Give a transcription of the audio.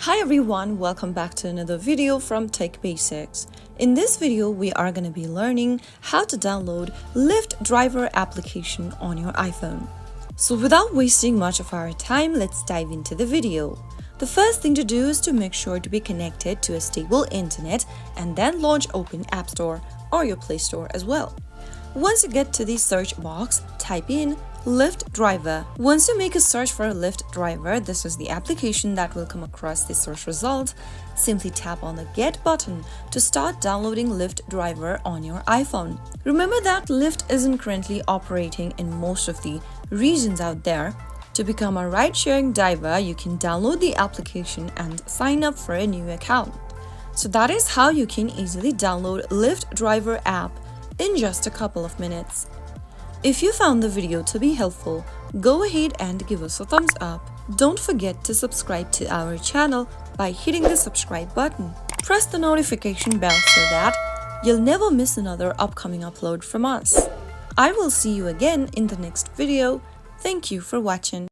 Hi everyone, welcome back to another video from Tech Basics. In this video, we are going to be learning how to download Lyft driver application on your iPhone. So without wasting much of our time, let's dive into the video. The first thing to do is to make sure to be connected to a stable internet and then launch open App Store or your Play Store as well. Once you get to the search box, type in Lyft driver. Once you make a search for a Lyft driver, this is the application that will come across the search result. Simply tap on the Get button to start downloading Lyft driver on your iPhone. Remember that Lyft isn't currently operating in most of the regions out there. To become a ride-sharing driver, you can download the application and sign up for a new account. So that is how you can easily download Lyft driver app in just a couple of minutes. If you found the video to be helpful, go ahead and give us a thumbs up. Don't forget to subscribe to our channel by hitting the subscribe button. Press the notification bell so that you'll never miss another upcoming upload from us. I will see you again in the next video. Thank you for watching.